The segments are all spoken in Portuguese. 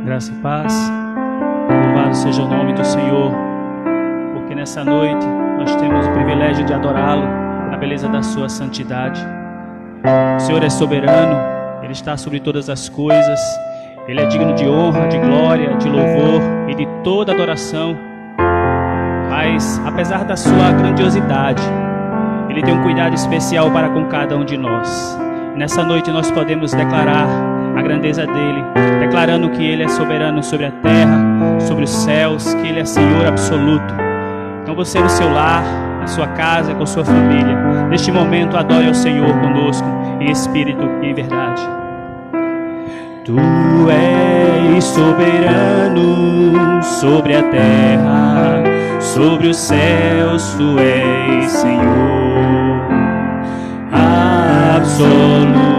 Graça e paz. Louvado seja o nome do Senhor, porque nessa noite nós temos o privilégio de adorá-lo na beleza da sua santidade. O Senhor é soberano, Ele está sobre todas as coisas, Ele é digno de honra, de glória, de louvor e de toda adoração. Mas apesar da sua grandiosidade, Ele tem um cuidado especial para com cada um de nós. Nessa noite nós podemos declarar a grandeza dele, declarando que ele é soberano sobre a terra, sobre os céus, que ele é Senhor absoluto. Então você no seu lar, na sua casa, com sua família, neste momento adore ao Senhor conosco, em espírito e em verdade. Tu és soberano sobre a terra, sobre os céus, tu és Senhor absoluto.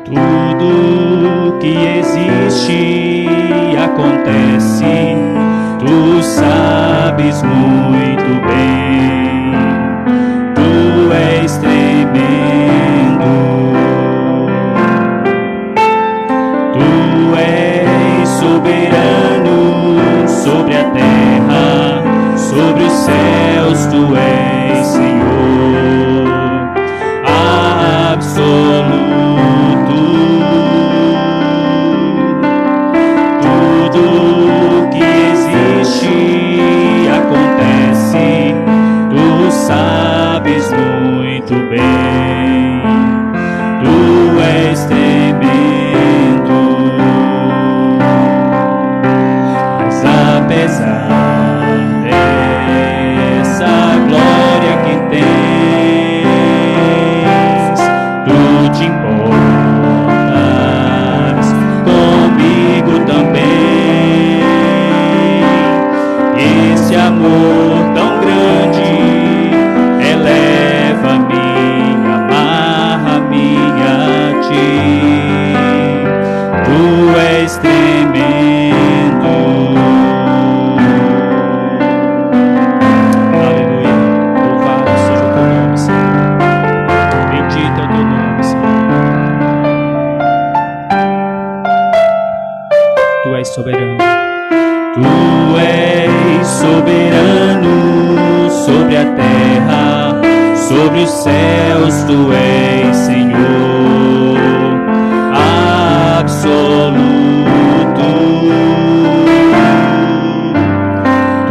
Tudo que existe acontece, tu sabes muito bem, tu és tremendo, tu és soberano sobre a terra, sobre os céus, tu és Senhor absoluto. Acontece, tu sabes muito bem, tu és tremendo, mas apesar dessa glória que tens, tu te importas comigo também. Esse amor tão grande eleva-me, amarra-me a ti. Tu és tremendo. Aleluia. Louvado seja o teu nome, Senhor. Bendito é o teu nome, Senhor. Tu és soberano. Tu és soberano sobre a terra, sobre os céus, tu és Senhor absoluto.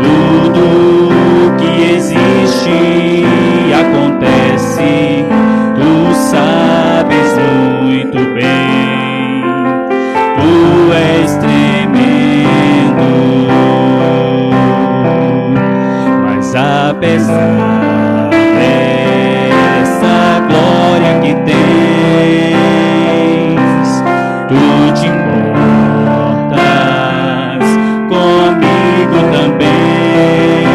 Tudo que existe acontece, tu sabes muito bem, tu és tremendo. Apesar dessa glória que tens, tu te importas comigo também.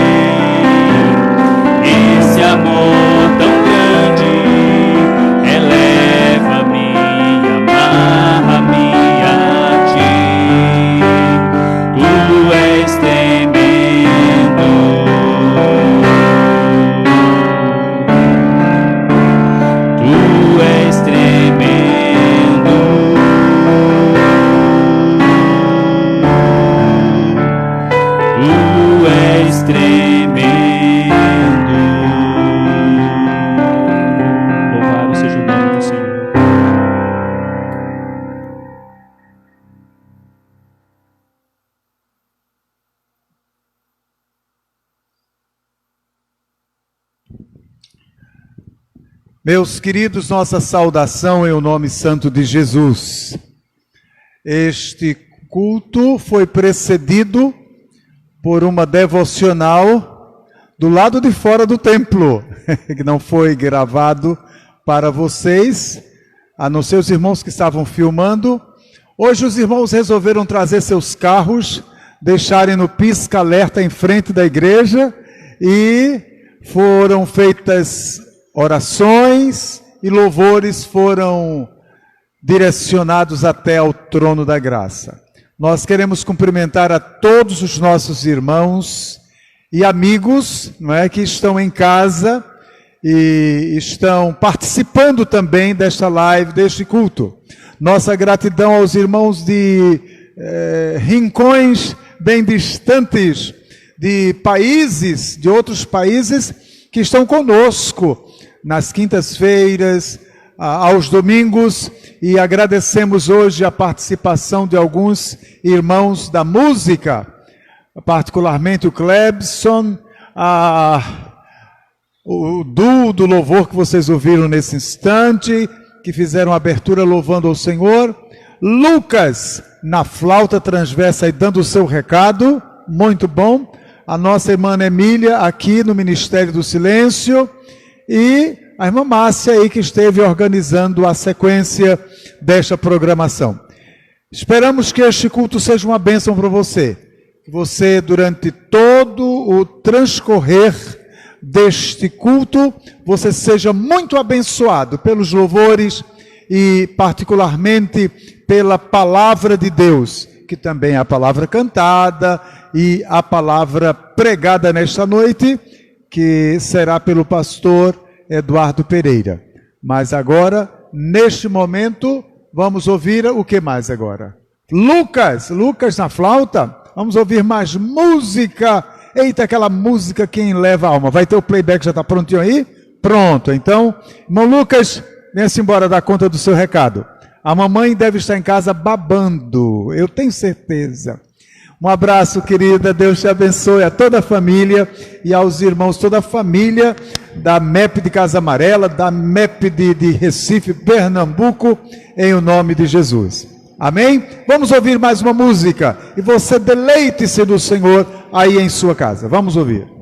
Esse amor tão grande eleva-me, amarra-me a ti. Tu és tremendo. Tu és tremendo, tu és tremendo. Louvado seja o nome do Senhor. Meus queridos, nossa saudação em o nome santo de Jesus. Este culto foi precedido por uma devocional do lado de fora do templo, que não foi gravado para vocês, a não ser os irmãos que estavam filmando. Hoje os irmãos resolveram trazer seus carros, deixarem no pisca-alerta em frente da igreja e foram feitas orações e louvores foram direcionados até ao trono da graça. Nós queremos cumprimentar a todos os nossos irmãos e amigos, não é, que estão em casa e estão participando também desta live, deste culto. Nossa gratidão aos irmãos de rincões bem distantes, de países, de outros países, que estão conosco nas quintas-feiras, aos domingos, e agradecemos hoje a participação de alguns irmãos da música, particularmente o Clebson, o duo do louvor que vocês ouviram nesse instante, que fizeram a abertura louvando ao Senhor, Lucas na flauta transversa e dando o seu recado, muito bom, a nossa irmã Emília aqui no Ministério do Silêncio, e a irmã Márcia aí que esteve organizando a sequência desta programação. Esperamos que este culto seja uma bênção para você. Que você, durante todo o transcorrer deste culto, você seja muito abençoado pelos louvores e particularmente pela palavra de Deus, que também é a palavra cantada e a palavra pregada nesta noite, que será pelo pastor Eduardo Pereira. Mas agora, neste momento, vamos ouvir o que mais agora? Lucas na flauta. Vamos ouvir mais música. Eita, aquela música quem leva a alma. Vai ter o playback, já está prontinho aí? Pronto, então, irmão Lucas, venha-se embora dar conta do seu recado. A mamãe deve estar em casa babando, eu tenho certeza. Um abraço, querida, Deus te abençoe, a toda a família e aos irmãos, toda a família da MEP de Casa Amarela, da MEP de Recife, Pernambuco, em o nome de Jesus. Amém? Vamos ouvir mais uma música e você deleite-se do Senhor aí em sua casa. Vamos ouvir.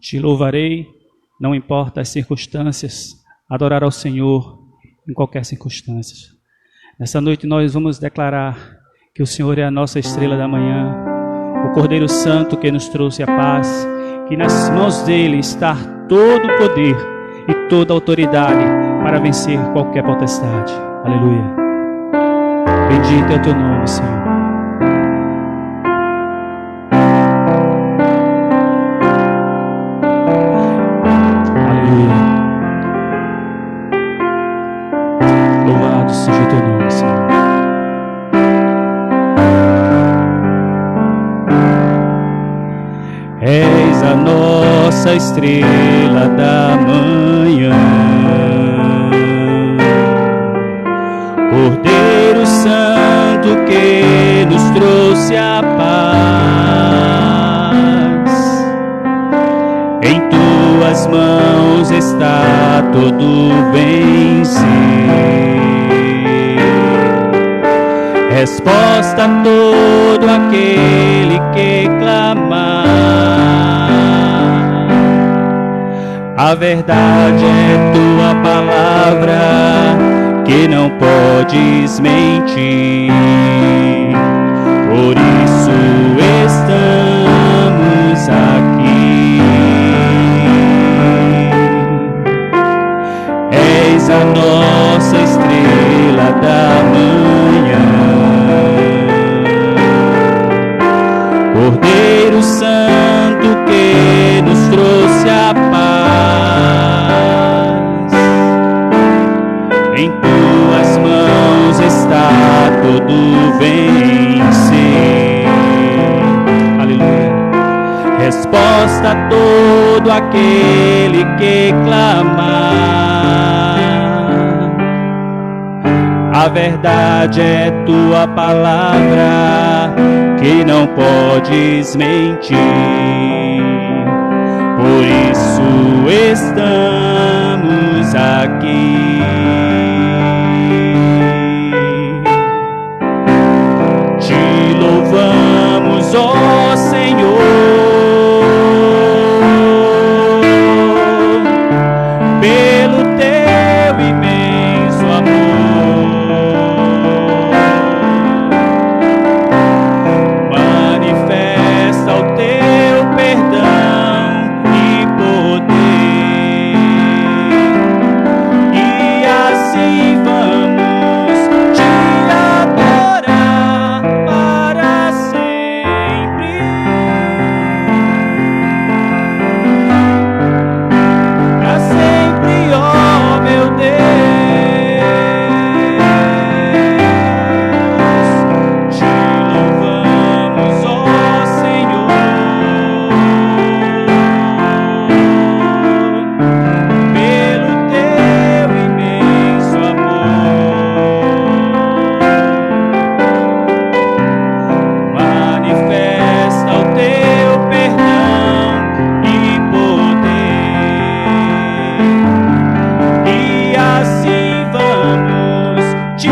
Te louvarei, não importa as circunstâncias, adorar ao Senhor em qualquer circunstância. Nessa noite nós vamos declarar que o Senhor é a nossa estrela da manhã, o Cordeiro Santo que nos trouxe a paz, que nas mãos dele está todo o poder e toda a autoridade para vencer qualquer potestade. Aleluia. Bendito é o teu nome, Senhor. Seja o teu nome, Senhor. És a nossa estrela da manhã, Cordeiro Santo que nos trouxe a paz. Em tuas mãos está todo vencer. Resposta a todo aquele que clamar. A verdade é tua palavra, que não podes mentir. Por isso estamos aqui. És a nossa estrela da manhã, Cordeiro Santo que nos trouxe a paz. Em tuas mãos está todo vencer. Aleluia. Resposta a todo aquele que clamar. A verdade é tua palavra, que não podes mentir. Por isso estamos aqui. Te louvamos, ó Senhor, pelo teu imenso amor. Manifesta o teu perdão e poder, e assim vamos te adorar para sempre. Para sempre, ó meu Deus, te louvamos, ó Senhor, pelo teu imenso amor. Manifesta o teu perdão e poder, e assim vamos te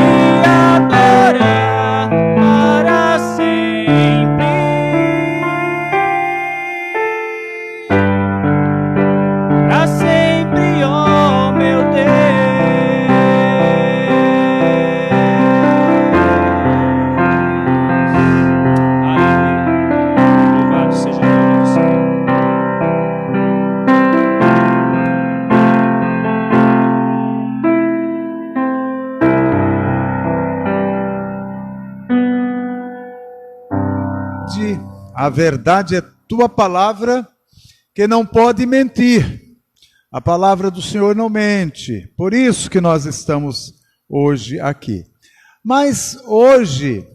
adorar para sempre. Para sempre, ó meu Deus. Aleluia. Louvado seja o nome do Senhor. A verdade é tua palavra, que não pode mentir. A palavra do Senhor não mente. Por isso que nós estamos hoje aqui. Mas hoje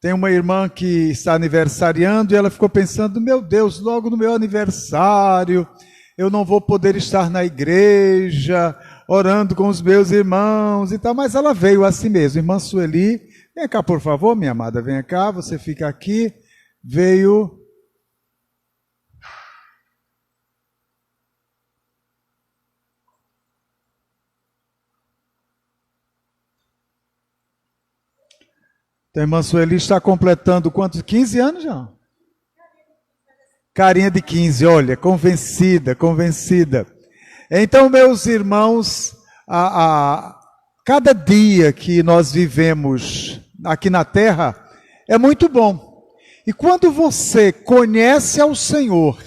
tem uma irmã que está aniversariando e ela ficou pensando: meu Deus, logo no meu aniversário eu não vou poder estar na igreja orando com os meus irmãos e tal. Mas ela veio assim mesmo. Irmã Sueli, vem cá por favor, minha amada, vem cá, você fica aqui. Veio a irmã Sueli está completando quantos? 15 anos já? Carinha de 15, olha, convencida, convencida. Então, meus irmãos, cada dia que nós vivemos aqui na terra é muito bom. E quando você conhece ao Senhor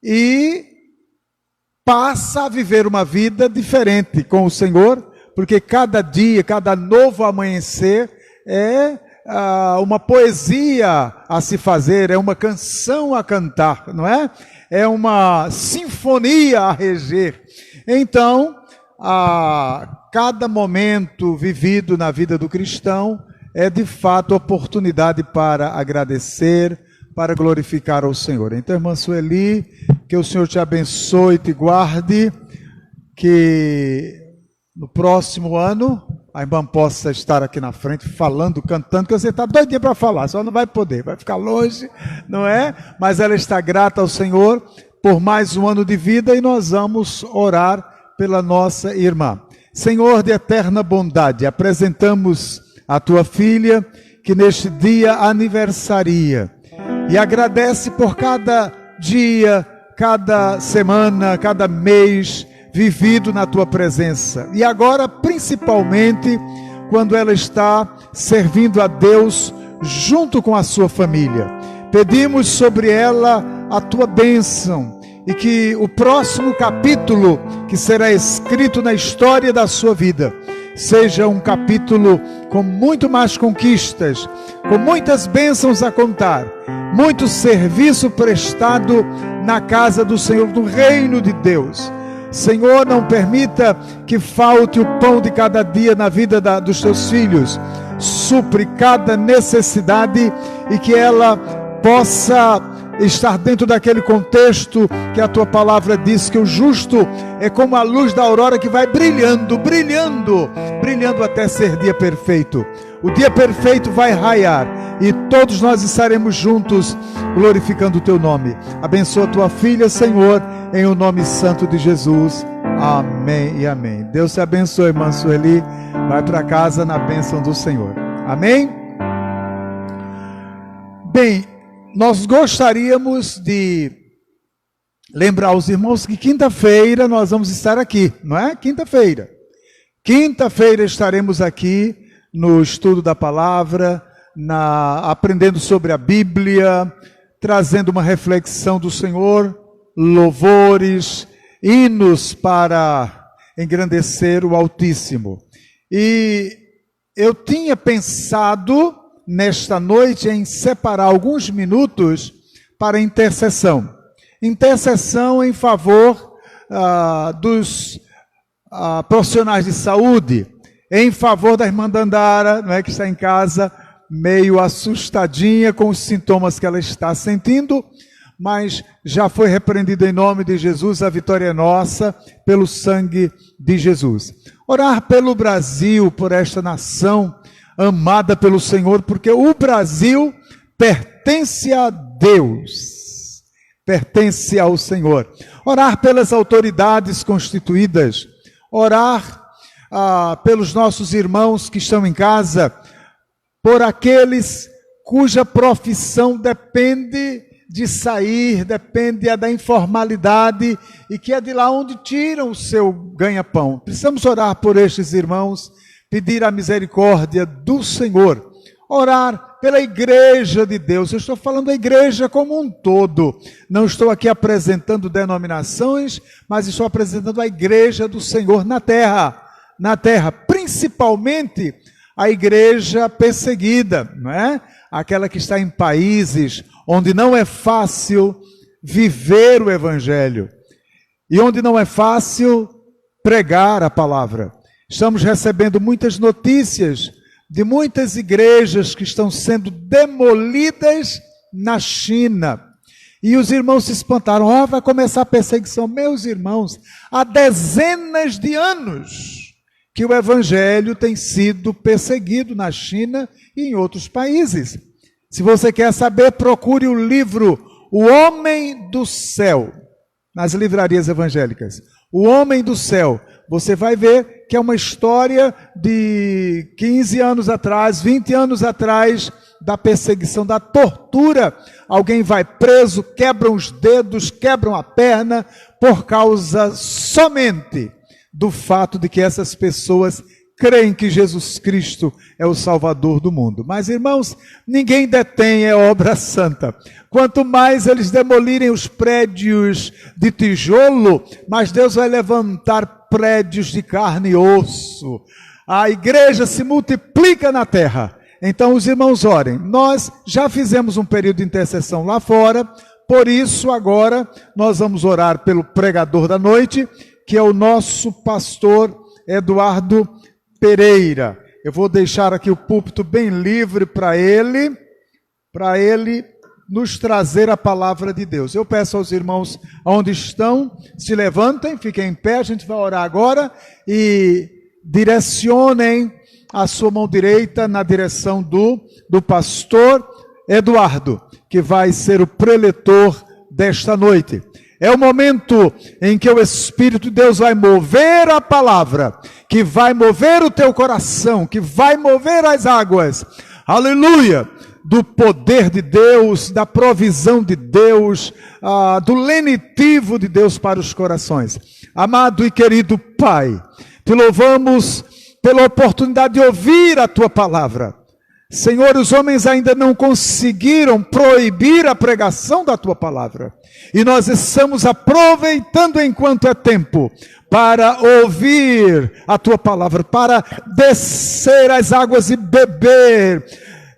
e passa a viver uma vida diferente com o Senhor, porque cada dia, cada novo amanhecer é uma poesia a se fazer, é uma canção a cantar, não é? É uma sinfonia a reger. Então, cada momento vivido na vida do cristão é de fato oportunidade para agradecer, para glorificar ao Senhor. Então, irmã Sueli, que o Senhor te abençoe e te guarde, que no próximo ano a irmã possa estar aqui na frente falando, cantando, que você está doidinha para falar, só não vai poder, vai ficar longe, não é? Mas ela está grata ao Senhor por mais um ano de vida e nós vamos orar pela nossa irmã. Senhor de eterna bondade, apresentamos a tua filha que neste dia aniversaria e agradece por cada dia, cada semana, cada mês vivido na tua presença. E agora, principalmente, quando ela está servindo a Deus junto com a sua família. Pedimos sobre ela a tua bênção e que o próximo capítulo que será escrito na história da sua vida seja um capítulo com muito mais conquistas, com muitas bênçãos a contar, muito serviço prestado na casa do Senhor, no reino de Deus. Senhor, não permita que falte o pão de cada dia na vida dos teus filhos. Supre cada necessidade e que ela possa estar dentro daquele contexto que a tua palavra diz que o justo é como a luz da aurora que vai brilhando, brilhando, brilhando até ser dia perfeito. O dia perfeito vai raiar e todos nós estaremos juntos glorificando o teu nome. Abençoa a tua filha, Senhor, em o nome santo de Jesus. Amém e amém. Deus te abençoe, irmã Sueli. Vai para casa na bênção do Senhor. Amém? Bem, nós gostaríamos de lembrar os irmãos que quinta-feira nós vamos estar aqui, não é? Quinta-feira. Quinta-feira estaremos aqui no estudo da palavra, aprendendo sobre a Bíblia, trazendo uma reflexão do Senhor, louvores, hinos para engrandecer o Altíssimo. E eu tinha pensado nesta noite em separar alguns minutos para intercessão. Intercessão em favor dos profissionais de saúde, em favor da irmã Dandara, não é, que está em casa meio assustadinha com os sintomas que ela está sentindo, mas já foi repreendido em nome de Jesus, a vitória é nossa, pelo sangue de Jesus. Orar pelo Brasil, por esta nação amada pelo Senhor, porque o Brasil pertence a Deus, pertence ao Senhor. Orar pelas autoridades constituídas, orar pelos nossos irmãos que estão em casa, por aqueles cuja profissão depende de sair, depende da informalidade e que é de lá onde tiram o seu ganha-pão. Precisamos orar por estes irmãos, pedir a misericórdia do Senhor, orar pela igreja de Deus. Eu estou falando da igreja como um todo, não estou aqui apresentando denominações, mas estou apresentando a igreja do Senhor na terra, principalmente a igreja perseguida, não é? Aquela que está em países onde não é fácil viver o evangelho e onde não é fácil pregar a palavra. Estamos recebendo muitas notícias de muitas igrejas que estão sendo demolidas na China. E os irmãos se espantaram, vai começar a perseguição. Meus irmãos, há dezenas de anos que o evangelho tem sido perseguido na China e em outros países. Se você quer saber, procure o livro O Homem do Céu, nas livrarias evangélicas. O Homem do Céu, você vai ver que é uma história de 15 anos atrás, 20 anos atrás, da perseguição, da tortura. Alguém vai preso, quebram os dedos, quebram a perna, por causa somente do fato de que essas pessoas creem que Jesus Cristo é o Salvador do mundo. Mas, irmãos, ninguém detém a obra santa. Quanto mais eles demolirem os prédios de tijolo, mais Deus vai levantar prédios de carne e osso. A igreja se multiplica na terra. Então, os irmãos orem. Nós já fizemos um período de intercessão lá fora, por isso agora nós vamos orar pelo pregador da noite, que é o nosso pastor Eduardo Pereira. Eu vou deixar aqui o púlpito bem livre para ele nos trazer a palavra de Deus. Eu peço aos irmãos onde estão, se levantem, fiquem em pé, a gente vai orar agora e direcionem a sua mão direita na direção do pastor Eduardo, que vai ser o preletor desta noite. É o momento em que o Espírito de Deus vai mover a palavra, que vai mover o teu coração, que vai mover as águas. Aleluia! Do poder de Deus, da provisão de Deus, do lenitivo de Deus para os corações. Amado e querido Pai, te louvamos pela oportunidade de ouvir a tua palavra. Senhor, os homens ainda não conseguiram proibir a pregação da tua palavra. E nós estamos aproveitando enquanto é tempo para ouvir a tua palavra, para descer as águas e beber,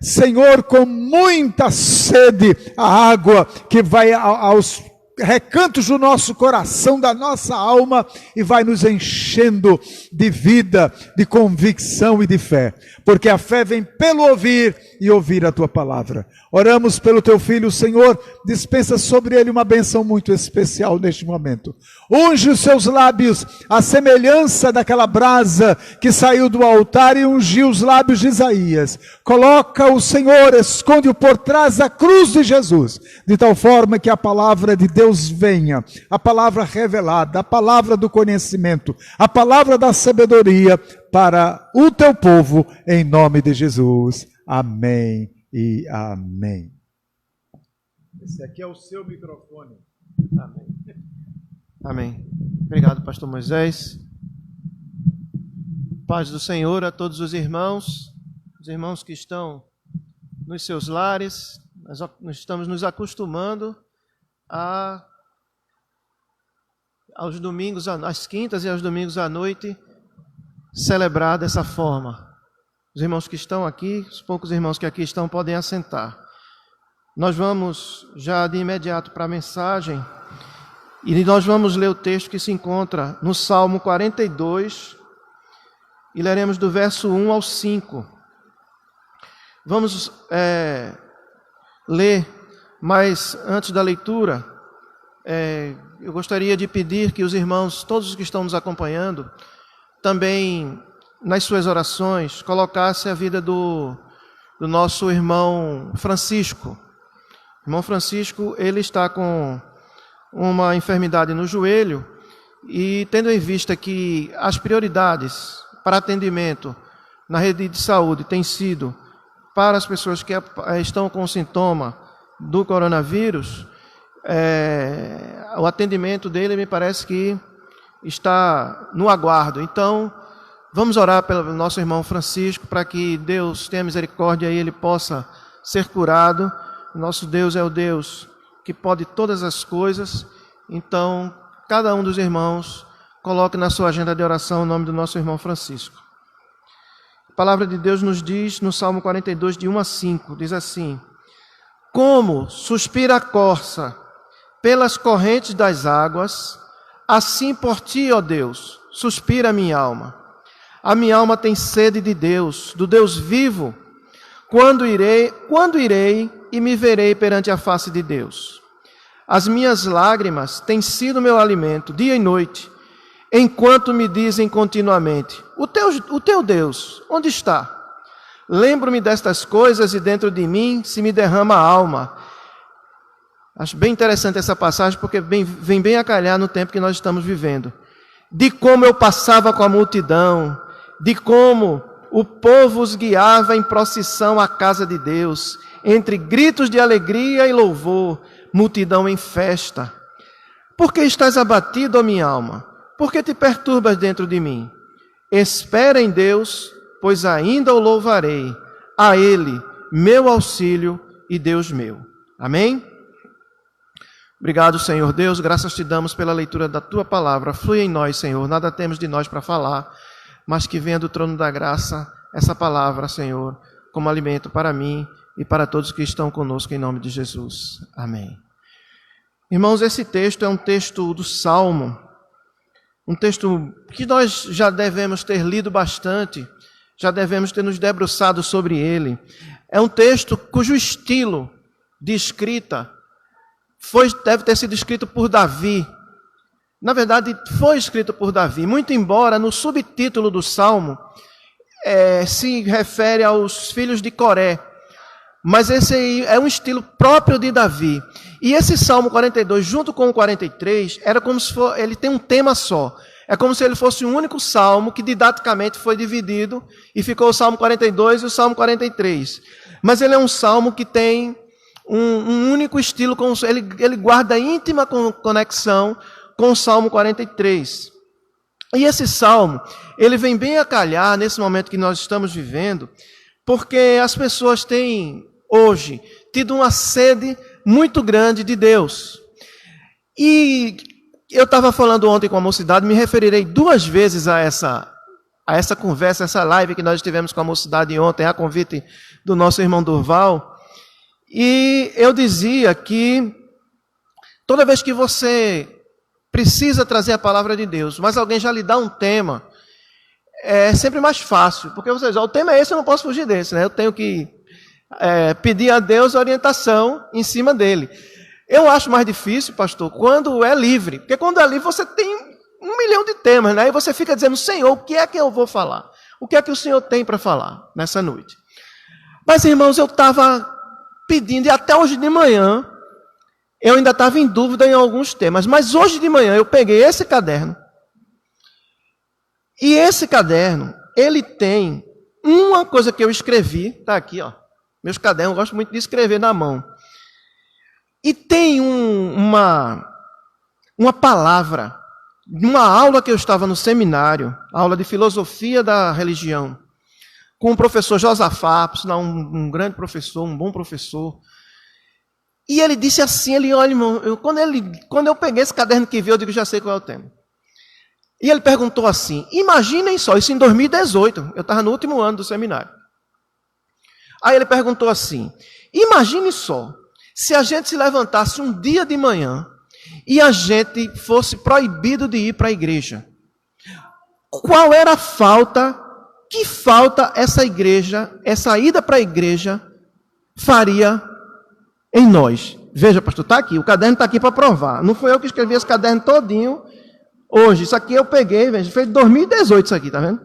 Senhor, com muita sede, a água que vai aos recantos do nosso coração, da nossa alma, e vai nos enchendo de vida, de convicção e de fé, porque a fé vem pelo ouvir e ouvir a tua palavra. Oramos pelo teu filho, Senhor, dispensa sobre ele uma bênção muito especial neste momento. Unge os seus lábios, a semelhança daquela brasa que saiu do altar e ungiu os lábios de Isaías. Coloca o Senhor, esconde-o por trás da cruz de Jesus, de tal forma que a palavra de Deus venha, a palavra revelada, a palavra do conhecimento, a palavra da sabedoria para o teu povo, em nome de Jesus. Amém e amém. Esse aqui é o seu microfone. Amém. Amém. Obrigado, pastor Moisés. Paz do Senhor a todos os irmãos que estão nos seus lares. Nós estamos nos acostumando aos domingos, às quintas e aos domingos à noite, celebrar dessa forma. Os irmãos que estão aqui, os poucos irmãos que aqui estão, podem assentar. Nós vamos já de imediato para a mensagem e nós vamos ler o texto que se encontra no Salmo 42 e leremos do verso 1 ao 5. Vamos ler, mas antes da leitura, eu gostaria de pedir que os irmãos, todos os que estão nos acompanhando, também nas suas orações, colocasse a vida do nosso irmão Francisco. O irmão Francisco, ele está com uma enfermidade no joelho e tendo em vista que as prioridades para atendimento na rede de saúde têm sido para as pessoas que estão com sintoma do coronavírus, o atendimento dele me parece que está no aguardo. Então, vamos orar pelo nosso irmão Francisco, para que Deus tenha misericórdia e ele possa ser curado. Nosso Deus é o Deus que pode todas as coisas. Então, cada um dos irmãos coloque na sua agenda de oração o nome do nosso irmão Francisco. A palavra de Deus nos diz no Salmo 42, de 1 a 5, diz assim: Como suspira a corça pelas correntes das águas, assim por ti, ó Deus, suspira a minha alma. A minha alma tem sede de Deus, do Deus vivo. Quando irei e me verei perante a face de Deus? As minhas lágrimas têm sido meu alimento, dia e noite, enquanto me dizem continuamente: o teu Deus, onde está? Lembro-me destas coisas e dentro de mim se me derrama a alma. Acho bem interessante essa passagem, porque vem bem a calhar no tempo que nós estamos vivendo. de como eu passava com a multidão, de como o povo os guiava em procissão à casa de Deus, entre gritos de alegria e louvor, multidão em festa. Por que estás abatido, ó minha alma? Por que te perturbas dentro de mim? Espera em Deus, pois ainda o louvarei, a Ele, meu auxílio e Deus meu. Amém? Obrigado, Senhor Deus, graças te damos pela leitura da Tua palavra. Flui em nós, Senhor, nada temos de nós para falar, mas que venha do trono da graça essa palavra, Senhor, como alimento para mim e para todos que estão conosco, em nome de Jesus. Amém. Irmãos, esse texto é um texto do Salmo, um texto que nós já devemos ter lido bastante, já devemos ter nos debruçado sobre ele. É um texto cujo estilo de escrita deve ter sido escrito por Davi. Na verdade, foi escrito por Davi, muito embora no subtítulo do Salmo se refere aos filhos de Coré. Mas esse aí é um estilo próprio de Davi. E esse Salmo 42, junto com o 43, era como se ele tem um tema só. É como se ele fosse um único salmo que didaticamente foi dividido e ficou o Salmo 42 e o Salmo 43. Mas ele é um salmo que tem um único estilo, ele guarda íntima conexão com o Salmo 43. E esse salmo, ele vem bem a calhar nesse momento que nós estamos vivendo, porque as pessoas têm hoje tido uma sede muito grande de Deus. E eu estava falando ontem com a mocidade, me referirei 2 vezes a essa conversa, essa live que nós tivemos com a mocidade ontem, a convite do nosso irmão Durval. E eu dizia que toda vez que você precisa trazer a palavra de Deus, mas alguém já lhe dá um tema, é sempre mais fácil, porque você diz, o tema é esse, eu não posso fugir desse, né? Eu tenho que pedir a Deus orientação em cima dele. Eu acho mais difícil, pastor, quando é livre, porque quando é livre você tem 1 milhão de temas, né? E você fica dizendo, Senhor, o que é que eu vou falar? O que é que o Senhor tem para falar nessa noite? Mas, irmãos, eu estava pedindo, e até hoje de manhã, eu ainda estava em dúvida em alguns temas, mas hoje de manhã eu peguei esse caderno, e esse caderno, ele tem uma coisa que eu escrevi, está aqui, ó, meus cadernos, eu gosto muito de escrever na mão, e tem uma palavra, uma aula que eu estava no seminário, aula de filosofia da religião, com o professor Josafá, um grande professor, um bom professor. E ele disse assim, olha, irmão, quando eu peguei esse caderno que vi, eu digo, já sei qual é o tema. E ele perguntou assim, imaginem só, isso em 2018, eu estava no último ano do seminário. Aí ele perguntou assim, imagine só, se a gente se levantasse um dia de manhã e a gente fosse proibido de ir para a igreja. Qual era a falta? Que falta essa ida para a igreja faria em nós? Veja, pastor, está aqui, o caderno está aqui para provar. Não foi eu que escrevi esse caderno todinho hoje. Isso aqui eu peguei, veja, foi de 2018 isso aqui, tá vendo?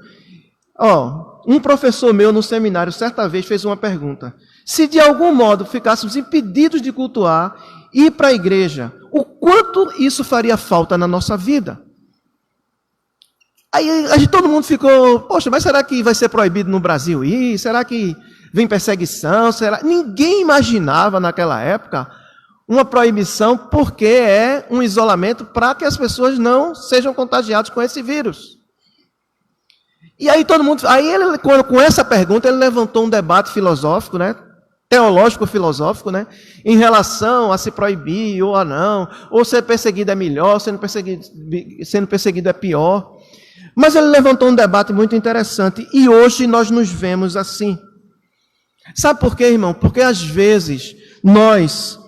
Ó, um professor meu no seminário, certa vez, fez uma pergunta. Se de algum modo ficássemos impedidos de cultuar, ir para a igreja, o quanto isso faria falta na nossa vida? Aí todo mundo ficou, poxa, mas será que vai ser proibido no Brasil ir? Será que vem perseguição? Ninguém imaginava naquela época uma proibição, porque é um isolamento para que as pessoas não sejam contagiadas com esse vírus. E aí todo mundo, ele, com essa pergunta, ele levantou um debate filosófico, né? Teológico-filosófico, né? Em relação a se proibir ou a não, ou ser perseguido é melhor, sendo perseguido é pior. Mas ele levantou um debate muito interessante e hoje nós nos vemos assim. Sabe por quê, irmão? Porque às vezes nós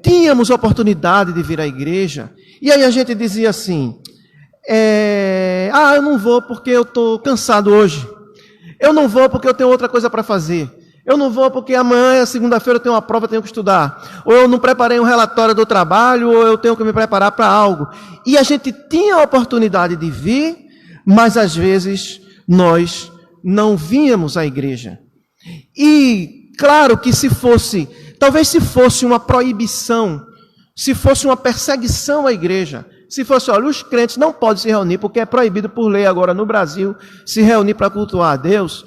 tínhamos oportunidade de vir à igreja e aí a gente dizia assim, eu não vou porque eu estou cansado hoje. Eu não vou porque eu tenho outra coisa para fazer. Eu não vou porque amanhã, segunda-feira, eu tenho uma prova, eu tenho que estudar. Ou eu não preparei um relatório do trabalho, ou eu tenho que me preparar para algo. E a gente tinha a oportunidade de vir, mas às vezes nós não vínhamos à igreja. E claro que talvez se fosse uma proibição, se fosse uma perseguição à igreja, Se fosse, olha, os crentes não podem se reunir, porque é proibido por lei agora no Brasil se reunir para cultuar a Deus,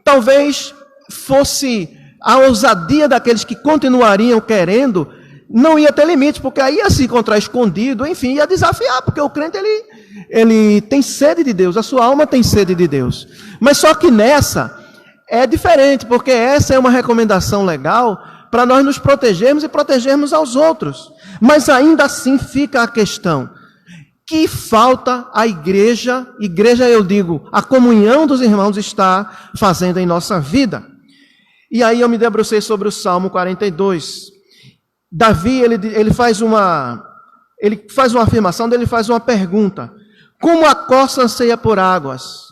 talvez fosse a ousadia daqueles que continuariam querendo, não ia ter limite, porque aí ia se encontrar escondido, enfim, ia desafiar, porque o crente, ele tem sede de Deus, a sua alma tem sede de Deus. Mas só que nessa é diferente, porque essa é uma recomendação legal para nós nos protegermos e protegermos aos outros. Mas ainda assim fica a questão, que falta a igreja eu digo, a comunhão dos irmãos está fazendo em nossa vida. E aí eu me debrucei sobre o Salmo 42. Davi, ele faz uma afirmação, ele faz uma pergunta. Como a corça anseia por águas,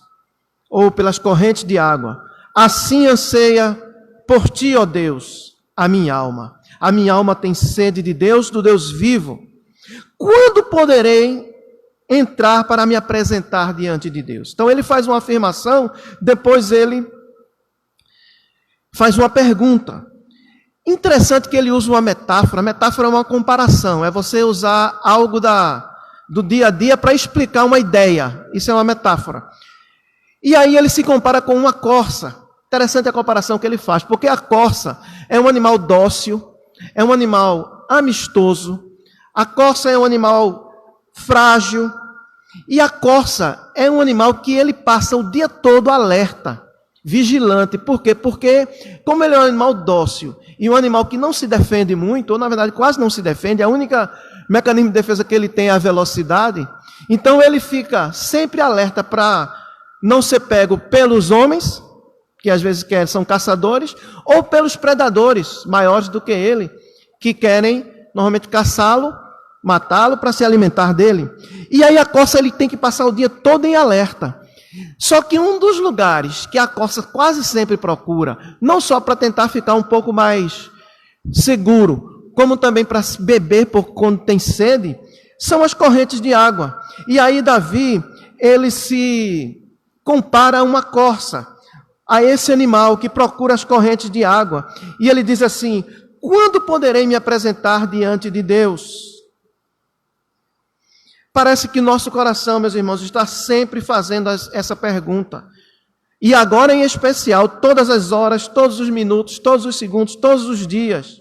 ou pelas correntes de água, assim anseia por ti, ó Deus, a minha alma. A minha alma tem sede de Deus, do Deus vivo. Quando poderei entrar para me apresentar diante de Deus? Então ele faz uma afirmação, depois ele faz uma pergunta. Interessante que ele usa uma metáfora. A metáfora é uma comparação, é você usar algo do dia a dia para explicar uma ideia. Isso é uma metáfora. E aí ele se compara com uma corça. Interessante a comparação que ele faz, porque a corça é um animal dócil, é um animal amistoso, a corça é um animal frágil, e a corça é um animal que ele passa o dia todo alerta, vigilante. Por quê? Porque como ele é um animal dócil e um animal que não se defende muito, ou na verdade quase não se defende, a única mecanismo de defesa que ele tem é a velocidade, então ele fica sempre alerta para não ser pego pelos homens, que às vezes são caçadores, ou pelos predadores maiores do que ele, que querem normalmente caçá-lo, matá-lo para se alimentar dele. E aí a corça ele tem que passar o dia todo em alerta. Só que um dos lugares que a corça quase sempre procura, não só para tentar ficar um pouco mais seguro, como também para beber quando tem sede, são as correntes de água. E aí Davi, ele se compara a uma corça, a esse animal que procura as correntes de água. E ele diz assim: quando poderei me apresentar diante de Deus? Parece que nosso coração, meus irmãos, está sempre fazendo essa pergunta. E agora em especial, todas as horas, todos os minutos, todos os segundos, todos os dias.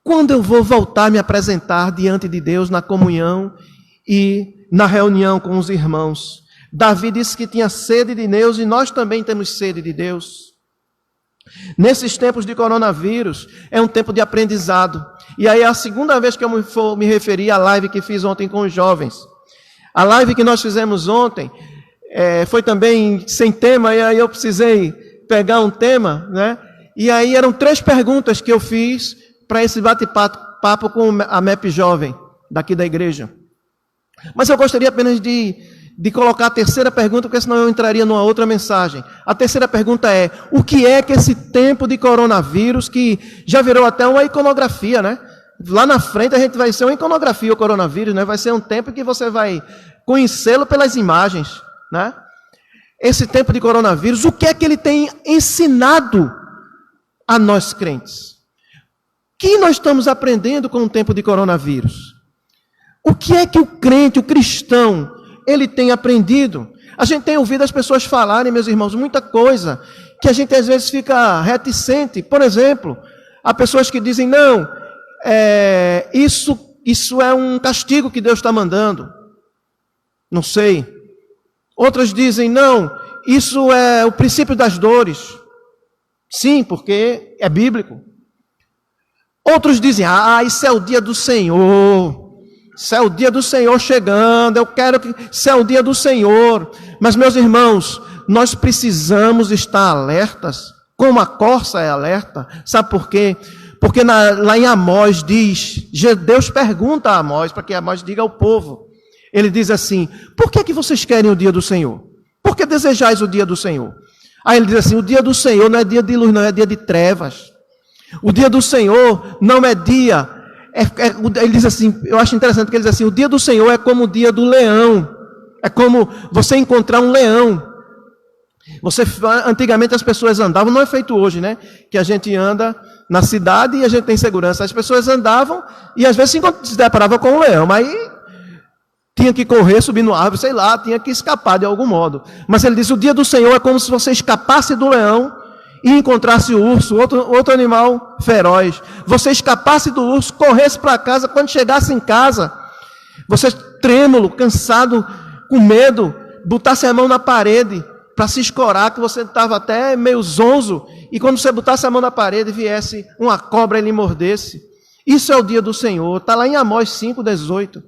Quando eu vou voltar a me apresentar diante de Deus na comunhão e na reunião com os irmãos? Davi disse que tinha sede de Deus e nós também temos sede de Deus. Nesses tempos de coronavírus, é um tempo de aprendizado. E aí é a segunda vez que eu me referi à live que fiz ontem com os jovens. A live que nós fizemos ontem foi também sem tema, e aí eu precisei pegar um tema, né? E aí eram 3 perguntas que eu fiz para esse bate-papo com a MEP Jovem, daqui da igreja. Mas eu gostaria apenas de colocar a terceira pergunta, porque senão eu entraria numa outra mensagem. A terceira pergunta é: o que é que esse tempo de coronavírus, que já virou até uma iconografia, né? Lá na frente a gente vai ser uma iconografia, o coronavírus, né? Vai ser um tempo que você vai conhecê-lo pelas imagens, né? Esse tempo de coronavírus, o que é que ele tem ensinado a nós crentes? O que nós estamos aprendendo com o tempo de coronavírus? O que é que o crente, o cristão, ele tem aprendido? A gente tem ouvido as pessoas falarem, meus irmãos, muita coisa que a gente às vezes fica reticente. Por exemplo, há pessoas que dizem: não, isso é um castigo que Deus está mandando. Não sei. Outras dizem: não, isso é o princípio das dores. Sim, porque é bíblico. Outros dizem: isso é o dia do Senhor. Isso é o dia do Senhor chegando, eu quero que... Isso é o dia do Senhor. Mas, meus irmãos, nós precisamos estar alertas, como a corça é alerta. Sabe por quê? Porque lá em Amós diz, Deus pergunta a Amós, para que Amós diga ao povo. Ele diz assim: por que vocês querem o dia do Senhor? Por que desejais o dia do Senhor? Aí ele diz assim: o dia do Senhor não é dia de luz, não, é dia de trevas. O dia do Senhor não é dia... ele diz assim, eu acho interessante que ele diz assim: o dia do Senhor é como o dia do leão. É como você encontrar um leão. Antigamente as pessoas andavam, não é feito hoje, né? Que a gente anda na cidade e a gente tem segurança. As pessoas andavam e às vezes se deparavam com um leão. Mas tinha que correr, subir no árvore, sei lá, tinha que escapar de algum modo. Mas ele diz, o dia do Senhor é como se você escapasse do leão e encontrasse o urso, outro animal feroz. Você escapasse do urso, corresse para casa, quando chegasse em casa, você trêmulo, cansado, com medo, botasse a mão na parede para se escorar, que você estava até meio zonzo, e quando você botasse a mão na parede, viesse uma cobra e lhe mordesse. Isso é o dia do Senhor, está lá em Amós 5,18.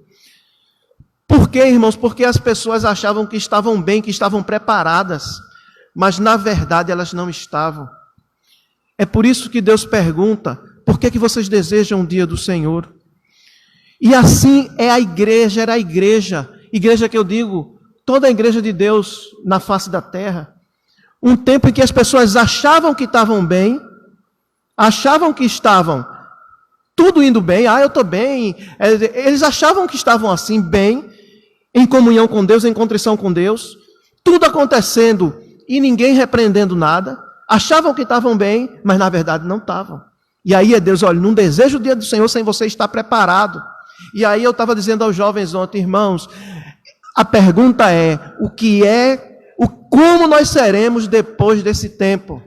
Por quê, irmãos? Porque as pessoas achavam que estavam bem, que estavam preparadas, mas na verdade elas não estavam. É por isso que Deus pergunta, por que vocês desejam o dia do Senhor? E assim é a igreja, era a igreja que eu digo, toda a igreja de Deus na face da terra. Um tempo em que as pessoas achavam que estavam bem, achavam que estavam tudo indo bem, eu estou bem. Eles achavam que estavam assim, bem, em comunhão com Deus, em contrição com Deus, tudo acontecendo e ninguém repreendendo nada. Achavam que estavam bem, mas na verdade não estavam. E aí é Deus, olha, não deseja o dia do Senhor sem você estar preparado. E aí eu estava dizendo aos jovens ontem, irmãos, a pergunta é, como nós seremos depois desse tempo?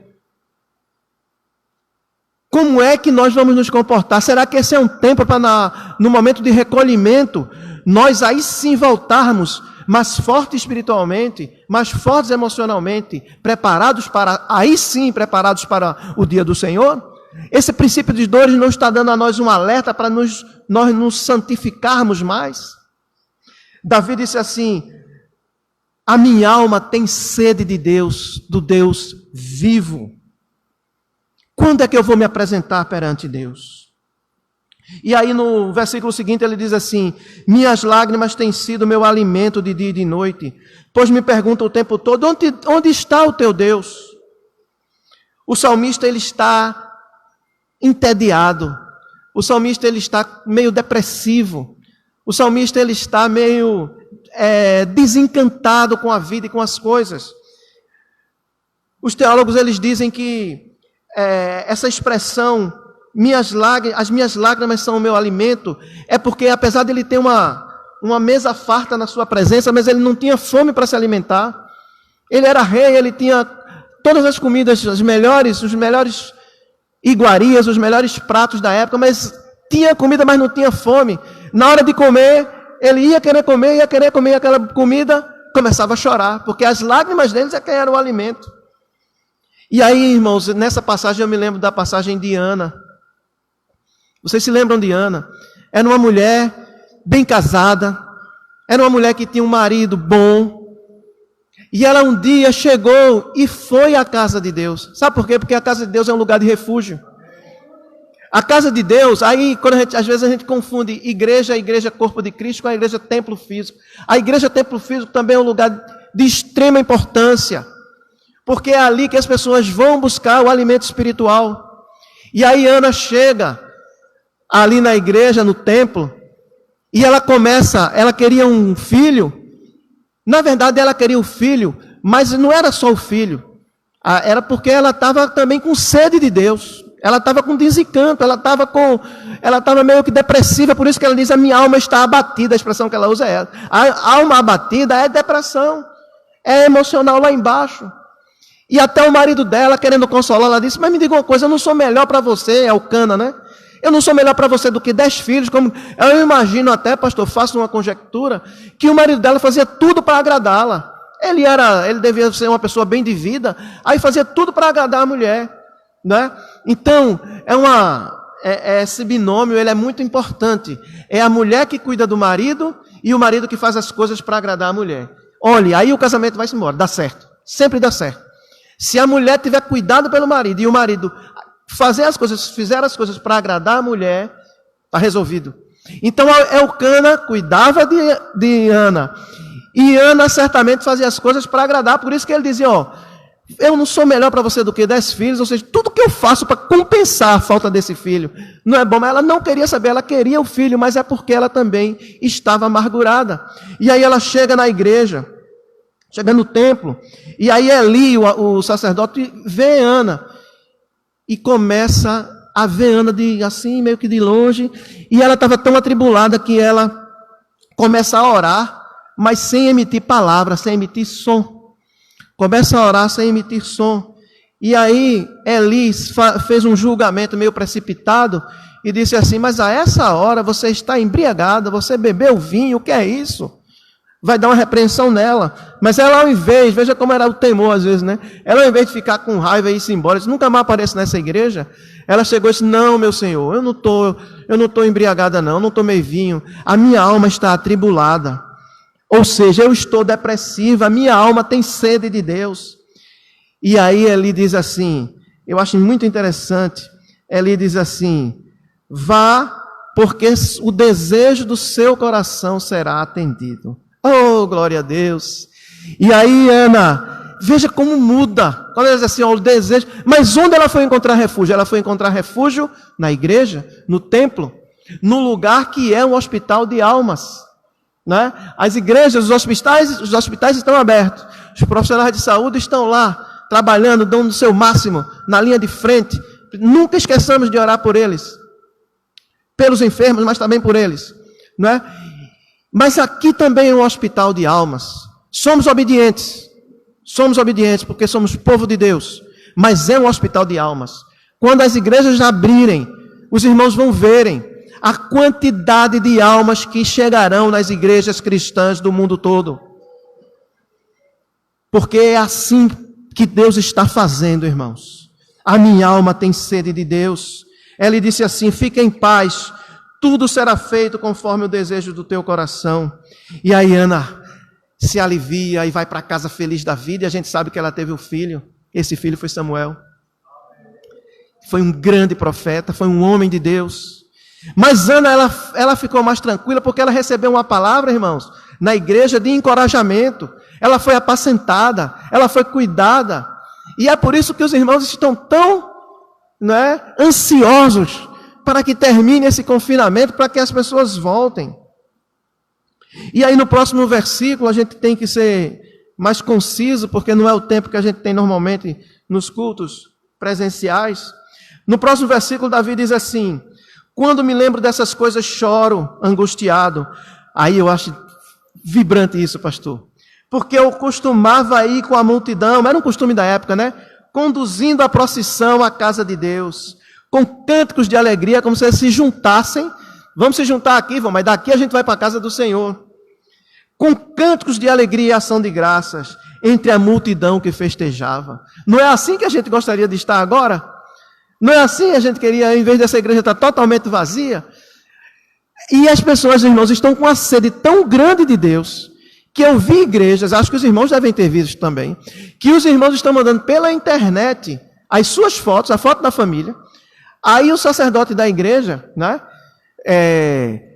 Como é que nós vamos nos comportar? Será que esse é um tempo para, no momento de recolhimento, nós aí sim voltarmos mais fortes espiritualmente, mais fortes emocionalmente, preparados para o dia do Senhor? Esse princípio de dores não está dando a nós um alerta para nós nos santificarmos mais? Davi disse assim, a minha alma tem sede de Deus, do Deus vivo. Quando é que eu vou me apresentar perante Deus? E aí no versículo seguinte ele diz assim, minhas lágrimas têm sido meu alimento de dia e de noite, pois me perguntam o tempo todo, onde está o teu Deus? O salmista ele está entediado, o salmista ele está meio depressivo, o salmista ele está meio desencantado com a vida e com as coisas. Os teólogos eles dizem que essa expressão, as minhas lágrimas são o meu alimento, é porque apesar de ele ter uma mesa farta na sua presença, mas ele não tinha fome para se alimentar. Ele era rei, ele tinha todas as comidas, os melhores iguarias, os melhores pratos da época, mas tinha comida, mas não tinha fome. Na hora de comer, ele ia querer comer aquela comida, começava a chorar, porque as lágrimas deles é que era o alimento. E aí, irmãos, nessa passagem eu me lembro da passagem de Ana. Vocês se lembram de Ana? Era uma mulher bem casada, era uma mulher que tinha um marido bom, e ela um dia chegou e foi à casa de Deus. Sabe por quê? Porque a casa de Deus é um lugar de refúgio. A casa de Deus, aí às vezes a gente confunde igreja corpo de Cristo com a igreja templo físico. A igreja templo físico também é um lugar de extrema importância, porque é ali que as pessoas vão buscar o alimento espiritual. E aí Ana chega ali na igreja, no templo, e ela queria um filho. Na verdade ela queria o filho, mas não era só o filho, era porque ela estava também com sede de Deus, ela estava com desencanto, ela estava meio que depressiva, por isso que ela diz, a minha alma está abatida, a expressão que ela usa é essa. A alma abatida é depressão, é emocional lá embaixo. E até o marido dela, querendo consolar, ela disse, mas me diga uma coisa, eu não sou melhor para você, Elcana, né? Eu não sou melhor para você do que 10 filhos, como eu imagino até, pastor, faço uma conjectura, que o marido dela fazia tudo para agradá-la. Ele devia ser uma pessoa bem de vida, aí fazia tudo para agradar a mulher, né? Então, esse binômio, ele é muito importante. É a mulher que cuida do marido e o marido que faz as coisas para agradar a mulher. Olha, aí o casamento vai-se embora, dá certo, sempre dá certo. Se a mulher tiver cuidado pelo marido e o marido fizer as coisas para agradar a mulher, está resolvido. Então Elcana cuidava de Ana, e Ana certamente fazia as coisas para agradar, por isso que ele dizia, eu não sou melhor para você do que 10 filhos, ou seja, tudo que eu faço para compensar a falta desse filho, não é bom, mas ela não queria saber, ela queria o filho, mas é porque ela também estava amargurada. E aí ela chega na igreja, chega no templo, e aí Eli, o sacerdote, vê Ana, e começa a ver Ana assim, meio que de longe, e ela estava tão atribulada que ela começa a orar, mas sem emitir palavras, sem emitir som. Começa a orar sem emitir som. E aí Eli fez um julgamento meio precipitado e disse assim: mas a essa hora você está embriagada, você bebeu vinho, o que é isso? Vai dar uma repreensão nela. Mas ela, ao invés, veja como era o temor às vezes, né? Ela, ao invés de ficar com raiva e ir embora, disse: nunca mais apareço nessa igreja. Ela chegou e disse: não, meu Senhor, eu não estou embriagada não, eu não tomei vinho. A minha alma está atribulada. Ou seja, eu estou depressiva, a minha alma tem sede de Deus. E aí ele diz assim, eu acho muito interessante, ele diz assim: vá, porque o desejo do seu coração será atendido. Oh, glória a Deus! E aí, Ana, veja como muda. Quando ela diz assim, ó, o desejo. Mas onde ela foi encontrar refúgio? Ela foi encontrar refúgio na igreja, no templo, no lugar que é um hospital de almas. Né? As igrejas, os hospitais estão abertos. Os profissionais de saúde estão lá, trabalhando, dando o seu máximo, na linha de frente. Nunca esqueçamos de orar por eles. Pelos enfermos, mas também por eles. Né? Mas aqui também é um hospital de almas. Somos obedientes porque somos povo de Deus. Mas é um hospital de almas. Quando as igrejas abrirem, os irmãos vão verem a quantidade de almas que chegarão nas igrejas cristãs do mundo todo. Porque é assim que Deus está fazendo, irmãos. A minha alma tem sede de Deus. Ele disse assim: fica em paz, tudo será feito conforme o desejo do teu coração. E aí Ana se alivia e vai para casa feliz da vida. E a gente sabe que ela teve um filho. Esse filho foi Samuel. Foi um grande profeta, foi um homem de Deus. Mas Ana, ela ficou mais tranquila porque ela recebeu uma palavra, irmãos, na igreja de encorajamento. Ela foi apacentada, ela foi cuidada. E é por isso que os irmãos estão tão, né, ansiosos para que termine esse confinamento, para que as pessoas voltem. E aí no próximo versículo a gente tem que ser mais conciso, porque não é o tempo que a gente tem normalmente nos cultos presenciais. No próximo versículo Davi diz assim: quando me lembro dessas coisas choro, angustiado. Aí eu acho vibrante isso, pastor. Porque eu costumava ir com a multidão, era um costume da época, né? Conduzindo a procissão à casa de Deus, com cânticos de alegria, como se eles se juntassem. Vamos se juntar aqui, mas daqui a gente vai para a casa do Senhor. Com cânticos de alegria e ação de graças, entre a multidão que festejava. Não é assim que a gente gostaria de estar agora? Não é assim que a gente queria, em vez dessa igreja estar totalmente vazia? E as pessoas, irmãos, estão com uma sede tão grande de Deus, que eu vi igrejas, acho que os irmãos devem ter visto também, que os irmãos estão mandando pela internet as suas fotos, a foto da família. Aí o sacerdote da igreja, né,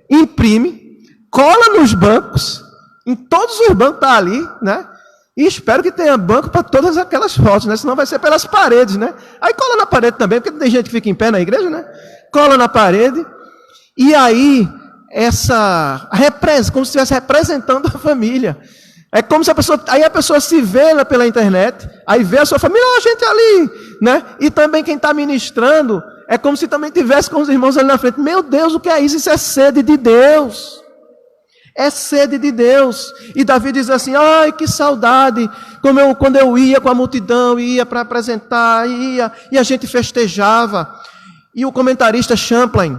imprime, cola nos bancos, em todos os bancos está ali, né? E espero que tenha banco para todas aquelas fotos, né? Senão vai ser pelas paredes, né? Aí cola na parede também, porque tem gente que fica em pé na igreja, né? Cola na parede. E aí, como se estivesse representando a família. É como se a pessoa se vê pela internet, aí vê a sua família, a gente ali, né? E também quem está ministrando, é como se também tivesse com os irmãos ali na frente. Meu Deus, o que é isso? Isso é sede de Deus. É sede de Deus. E Davi diz assim: ai, que saudade, quando eu ia com a multidão, ia para apresentar, e a gente festejava. E o comentarista Champlain,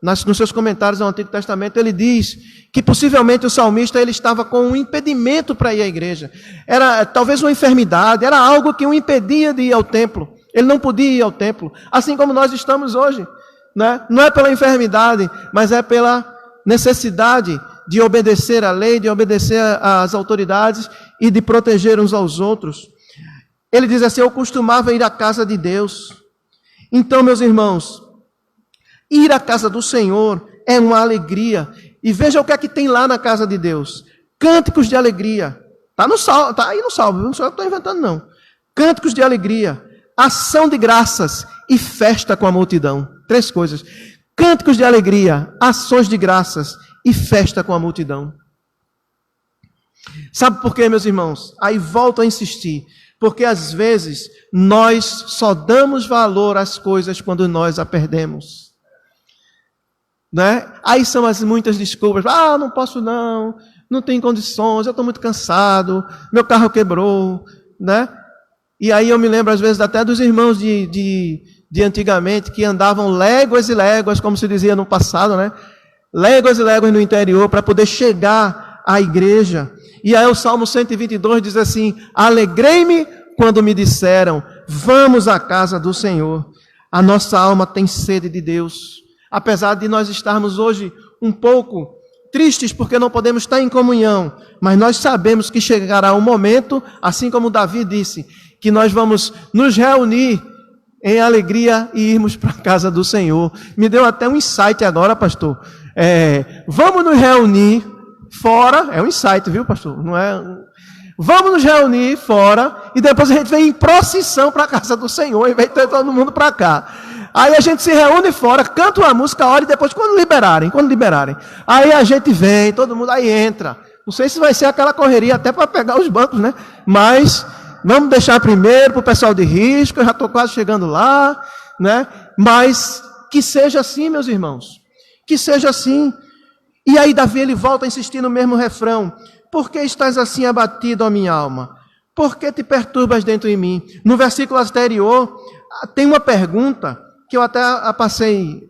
nos seus comentários ao Antigo Testamento, ele diz que possivelmente o salmista ele estava com um impedimento para ir à igreja. Era talvez uma enfermidade, era algo que o impedia de ir ao templo. Ele não podia ir ao templo, assim como nós estamos hoje, né? Não é pela enfermidade, mas é pela necessidade de obedecer à lei, de obedecer às autoridades e de proteger uns aos outros. Ele diz assim: eu costumava ir à casa de Deus. Então, meus irmãos, ir à casa do Senhor é uma alegria. E veja o que é que tem lá na casa de Deus: cânticos de alegria. Está aí no salmo, não sou eu que estou inventando, não. Cânticos de alegria, ação de graças e festa com a multidão. 3 coisas: cânticos de alegria, ações de graças e festa com a multidão. Sabe por quê, meus irmãos? Aí volto a insistir. Porque às vezes nós só damos valor às coisas quando nós a perdemos. né? Aí são as muitas desculpas. Não posso não tenho condições, eu estou muito cansado, meu carro quebrou, né? E aí eu me lembro às vezes até dos irmãos de antigamente que andavam léguas e léguas, como se dizia no passado, né? Léguas e léguas no interior para poder chegar à igreja. E aí o Salmo 122 diz assim: alegrei-me quando me disseram, vamos à casa do Senhor. A nossa alma tem sede de Deus. Apesar de nós estarmos hoje um pouco tristes porque não podemos estar em comunhão, mas nós sabemos que chegará um momento, assim como Davi disse, que nós vamos nos reunir em alegria e irmos para a casa do Senhor. Me deu até um insight agora, pastor. Vamos nos reunir fora, é um insight, viu, pastor? Não é? Vamos nos reunir fora e depois a gente vem em procissão para a casa do Senhor e vem todo mundo para cá. Aí a gente se reúne fora, canta uma música, ora e depois quando liberarem. Aí a gente vem, todo mundo aí entra. Não sei se vai ser aquela correria até para pegar os bancos, né? Mas vamos deixar primeiro para o pessoal de risco, eu já estou quase chegando lá, né? Mas que seja assim, meus irmãos. Que seja assim. E aí Davi ele volta a insistir no mesmo refrão. Por que estás assim abatido, ó minha alma? Por que te perturbas dentro de mim? No versículo anterior, tem uma pergunta que eu até passei,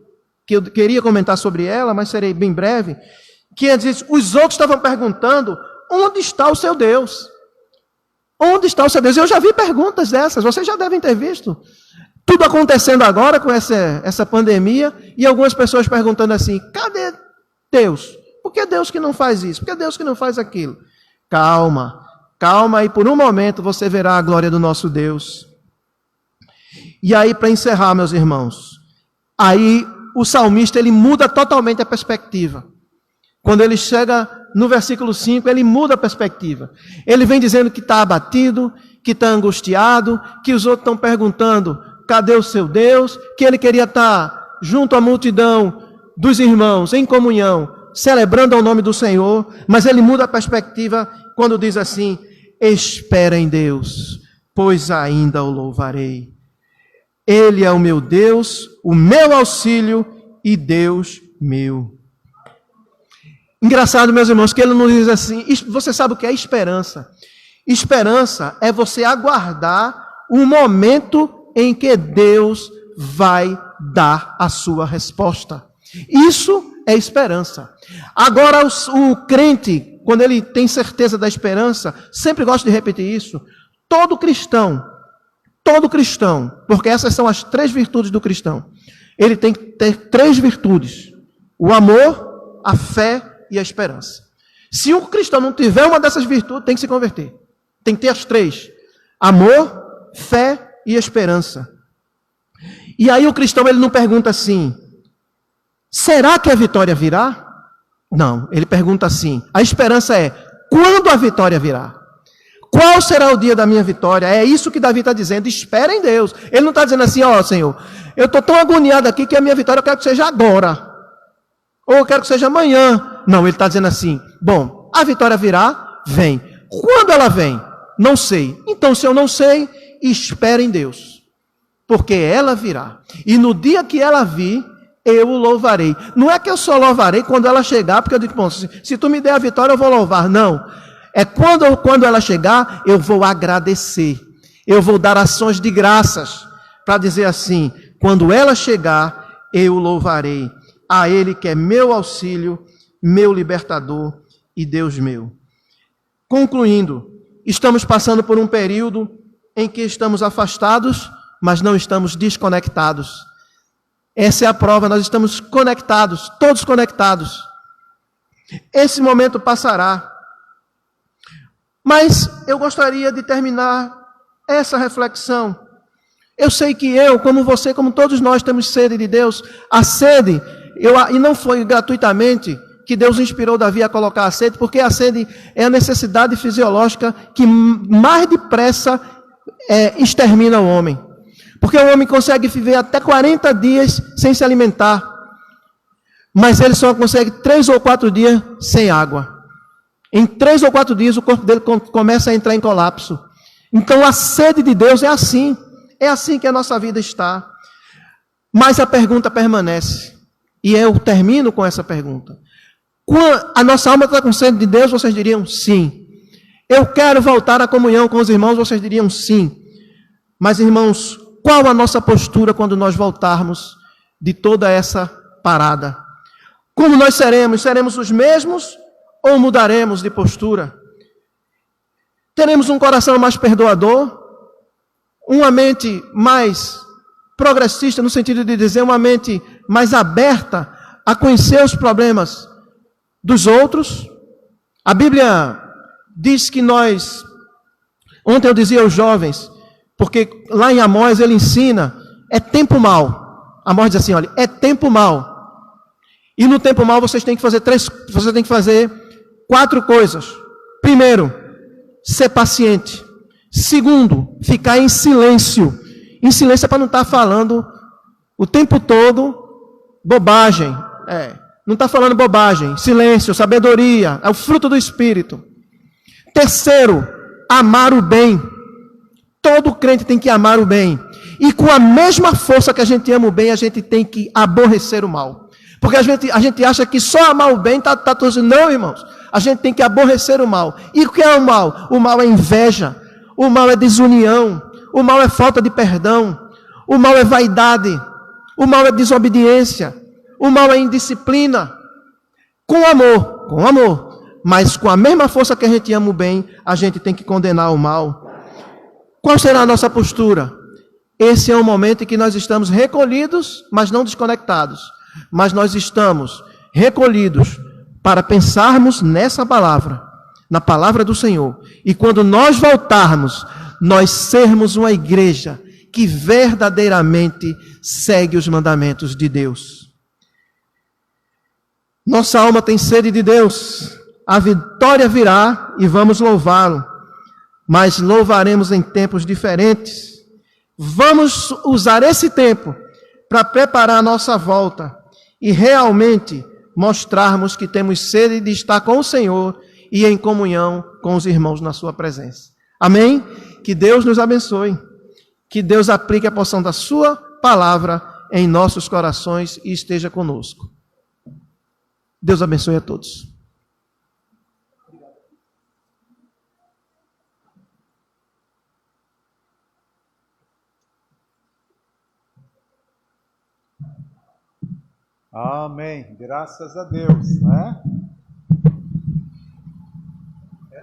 que eu queria comentar sobre ela, mas serei bem breve, que diz, os outros estavam perguntando, onde está o seu Deus? Onde está o seu Deus? Eu já vi perguntas dessas, vocês já devem ter visto. Tudo acontecendo agora com essa pandemia, e algumas pessoas perguntando assim, cadê Deus? Por que Deus que não faz isso? Por que Deus que não faz aquilo? Calma, e por um momento você verá a glória do nosso Deus. E aí, para encerrar, meus irmãos, aí o salmista ele muda totalmente a perspectiva. Quando ele chega no versículo 5, ele muda a perspectiva. Ele vem dizendo que está abatido, que está angustiado, que os outros estão perguntando, cadê o seu Deus? Que ele queria estar junto à multidão dos irmãos, em comunhão, celebrando ao nome do Senhor, mas ele muda a perspectiva quando diz assim, espera em Deus, pois ainda o louvarei. Ele é o meu Deus, o meu auxílio e Deus meu. Engraçado, meus irmãos, que ele não diz assim, você sabe o que é esperança? Esperança é você aguardar o momento em que Deus vai dar a sua resposta. Isso é esperança. Agora, o crente, quando ele tem certeza da esperança, sempre gosto de repetir isso, todo cristão, porque essas são as 3 virtudes do cristão, ele tem que ter 3 virtudes, o amor, a fé e a esperança. Se o cristão não tiver uma dessas virtudes, tem que se converter. Tem que ter as 3, amor, fé e esperança. E aí o cristão ele não pergunta assim, será que a vitória virá? Não, ele pergunta assim, a esperança é, quando a vitória virá? Qual será o dia da minha vitória? É isso que Davi está dizendo, espera em Deus. Ele não está dizendo assim, Senhor, eu estou tão agoniado aqui que a minha vitória eu quero que seja agora. Ou eu quero que seja amanhã. Não, ele está dizendo assim, bom, a vitória virá, vem. Quando ela vem? Não sei. Então, se eu não sei, espera em Deus. Porque ela virá. E no dia que ela vir, eu o louvarei. Não é que eu só louvarei quando ela chegar, porque eu digo, bom, se tu me der a vitória, eu vou louvar. Não. É quando ela chegar, eu vou agradecer. Eu vou dar ações de graças. Para dizer assim, quando ela chegar, eu o louvarei. A Ele que é meu auxílio, meu libertador e Deus meu. Concluindo, estamos passando por um período em que estamos afastados, mas não estamos desconectados. Essa é a prova, nós estamos conectados, todos conectados. Esse momento passará. Mas eu gostaria de terminar essa reflexão. Eu sei que eu, como você, como todos nós, temos sede de Deus. A sede, e não foi gratuitamente que Deus inspirou Davi a colocar a sede, porque a sede é a necessidade fisiológica que mais depressa extermina o homem. Porque o homem consegue viver até 40 dias sem se alimentar, mas ele só consegue 3 ou 4 dias sem água. Em 3 ou 4 dias o corpo dele começa a entrar em colapso. Então a sede de Deus é assim que a nossa vida está. Mas a pergunta permanece, E eu termino com essa pergunta. A nossa alma está com sede de Deus, vocês diriam sim. Eu quero voltar à comunhão com os irmãos, vocês diriam sim. Mas, irmãos, qual a nossa postura quando nós voltarmos de toda essa parada? Como nós seremos? Seremos os mesmos ou mudaremos de postura? Teremos um coração mais perdoador? Uma mente mais progressista, no sentido de dizer, uma mente mais aberta a conhecer os problemas dos outros? A Bíblia diz que nós... Ontem eu dizia aos jovens, porque lá em Amós ele ensina, é tempo mau. Amós diz assim, olha, é tempo mau. E no tempo mau vocês têm que fazer você tem que fazer 4 coisas. Primeiro, ser paciente. Segundo, ficar em silêncio. Em silêncio é para não estar falando o tempo todo bobagem. Não está falando bobagem. Silêncio, sabedoria, é o fruto do Espírito. Terceiro, amar o bem. Todo crente tem que amar o bem. E com a mesma força que a gente ama o bem, a gente tem que aborrecer o mal. Porque a gente acha que só amar o bem está tudo. Não, irmãos. A gente tem que aborrecer o mal. E o que é o mal? O mal é inveja. O mal é desunião. O mal é falta de perdão. O mal é vaidade. O mal é desobediência. O mal é indisciplina. Com amor. Mas com a mesma força que a gente ama o bem, a gente tem que condenar o mal. Qual será a nossa postura? Esse é o momento em que nós estamos recolhidos, mas não desconectados. Mas nós estamos recolhidos para pensarmos nessa palavra, na palavra do Senhor. E quando nós voltarmos, nós sermos uma igreja que verdadeiramente segue os mandamentos de Deus. Nossa alma tem sede de Deus. A vitória virá e vamos louvá-lo. Mas louvaremos em tempos diferentes. Vamos usar esse tempo para preparar a nossa volta e realmente mostrarmos que temos sede de estar com o Senhor e em comunhão com os irmãos na sua presença. Amém? Que Deus nos abençoe. Que Deus aplique a porção da sua palavra em nossos corações e esteja conosco. Deus abençoe a todos. Amém. Graças a Deus, né?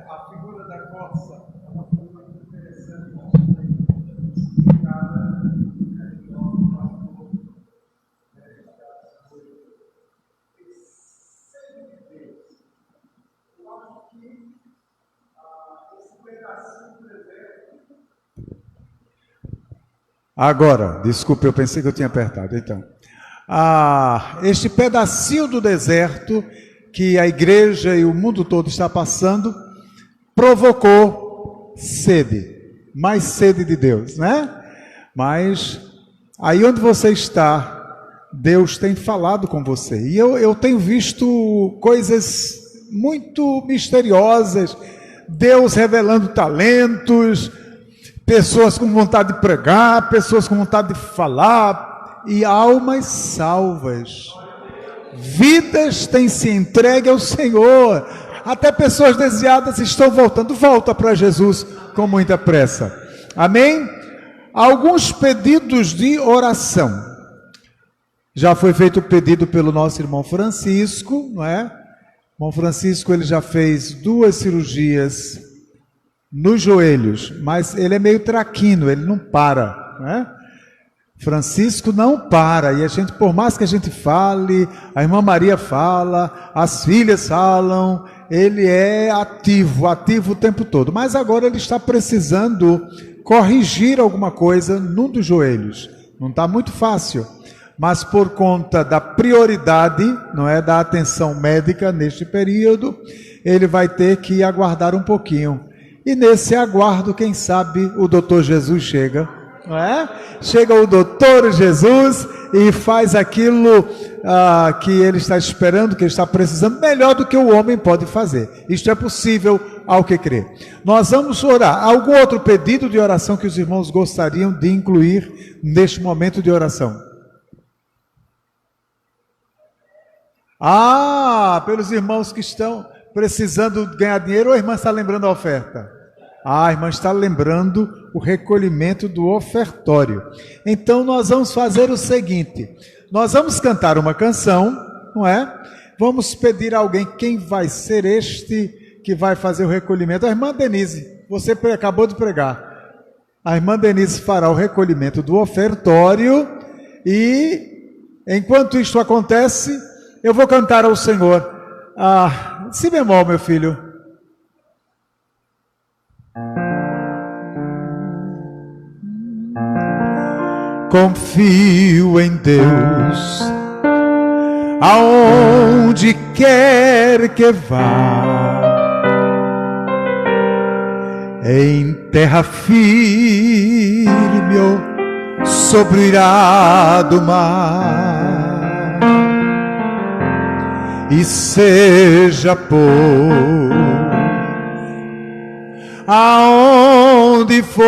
A figura da corça é uma figura muito interessante. Agora, desculpe, eu pensei que eu tinha apertado, então. Este pedacinho do deserto que a igreja e o mundo todo está passando, provocou sede, mais sede de Deus, né? Mas aí onde você está, Deus tem falado com você. E eu tenho visto coisas muito misteriosas, Deus revelando talentos, pessoas com vontade de pregar, pessoas com vontade de falar, e almas salvas. Vidas têm se entregue ao Senhor. Até pessoas desviadas estão voltando. Volta para Jesus com muita pressa. Amém? Alguns pedidos de oração. Já foi feito o pedido pelo nosso irmão Francisco, não é? O irmão Francisco, ele já fez 2 cirurgias nos joelhos, mas ele é meio traquino, ele não para, não é? Francisco não para, e a gente, por mais que a gente fale, a irmã Maria fala, as filhas falam, ele é ativo o tempo todo, mas agora ele está precisando corrigir alguma coisa num dos joelhos, não está muito fácil, mas por conta da prioridade, não é, da atenção médica neste período, ele vai ter que aguardar um pouquinho, e nesse aguardo, quem sabe, o doutor Jesus chega, não é? Chega o doutor Jesus e faz aquilo que ele está esperando, que ele está precisando, melhor do que o homem pode fazer. Isto é possível ao que crê. Nós vamos orar. Algum outro pedido de oração que os irmãos gostariam de incluir neste momento de oração? Pelos irmãos que estão precisando ganhar dinheiro, ou a irmã está lembrando a oferta? A irmã está lembrando o recolhimento do ofertório. Então nós vamos fazer o seguinte, nós vamos cantar uma canção, não é? Vamos pedir a alguém, quem vai ser este que vai fazer o recolhimento? A irmã Denise, você acabou de pregar. A irmã Denise fará o recolhimento do ofertório e, enquanto isto acontece, eu vou cantar ao Senhor. Si bemol, meu filho. Confio em Deus, aonde quer que vá, em terra firme ou sobre o irado mar, e seja por aonde for,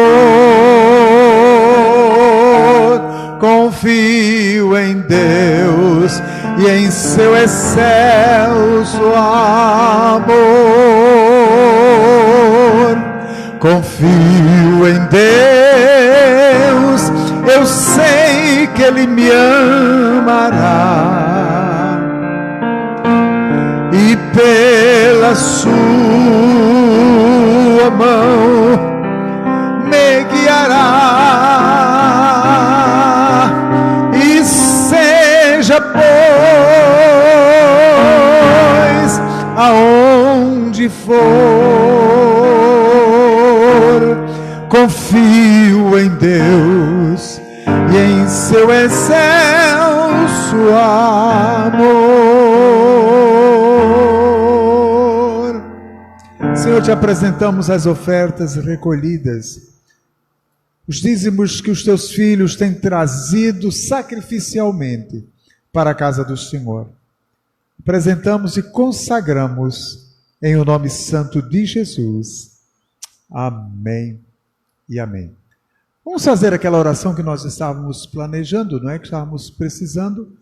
confio em Deus e em seu excelso amor. Confio em Deus, eu sei que Ele me amará e pela sua mão me guiará, e seja pois aonde for, confio em Deus e em seu excelso amor. Senhor, te apresentamos as ofertas recolhidas, os dízimos que os teus filhos têm trazido sacrificialmente para a casa do Senhor. Apresentamos e consagramos em o nome santo de Jesus. Amém e amém. Vamos fazer aquela oração que nós estávamos planejando, não é? Que estávamos precisando.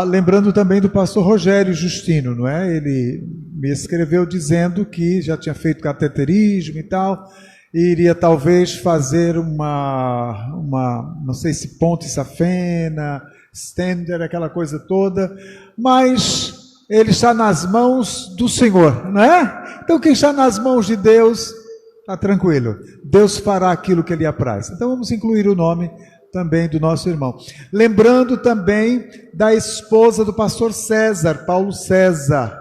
Lembrando também do pastor Rogério Justino, não é? Ele me escreveu dizendo que já tinha feito cateterismo e tal, e iria talvez fazer uma não sei se ponte safena, stender, aquela coisa toda, mas ele está nas mãos do Senhor, não é? Então quem está nas mãos de Deus, está tranquilo, Deus fará aquilo que Ele apraz. Então vamos incluir o nome também do nosso irmão. Lembrando também da esposa do pastor César, Paulo César,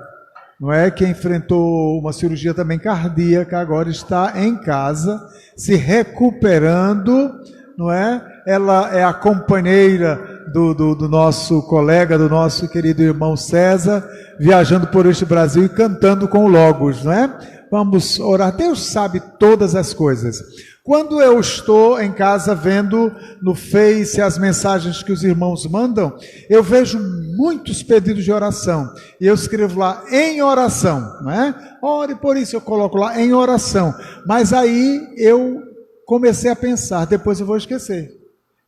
não é? Que enfrentou uma cirurgia também cardíaca, agora está em casa, se recuperando, não é? Ela é a companheira do nosso colega, do nosso querido irmão César, viajando por este Brasil e cantando com o Logos, não é? Vamos orar. Deus sabe todas as coisas. Quando eu estou em casa vendo no Face as mensagens que os irmãos mandam, eu vejo muitos pedidos de oração. E eu escrevo lá, em oração, não é? Ore por isso, eu coloco lá, em oração. Mas aí eu comecei a pensar, depois eu vou esquecer.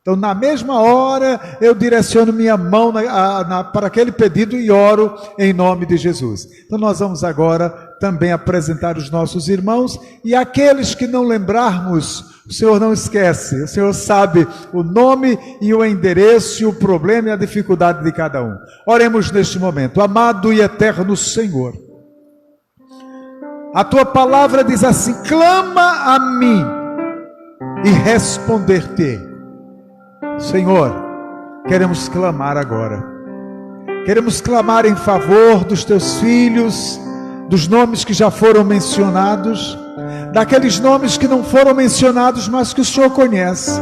Então, na mesma hora, eu direciono minha mão para aquele pedido e oro em nome de Jesus. Então, nós vamos agora também apresentar os nossos irmãos, e aqueles que não lembrarmos, o Senhor não esquece, o Senhor sabe o nome e o endereço e o problema e a dificuldade de cada um. Oremos neste momento. Amado e eterno Senhor, a tua palavra diz assim: clama a mim e responder-te. Senhor, queremos clamar agora, queremos clamar em favor dos teus filhos, dos nomes que já foram mencionados, daqueles nomes que não foram mencionados, mas que o Senhor conhece.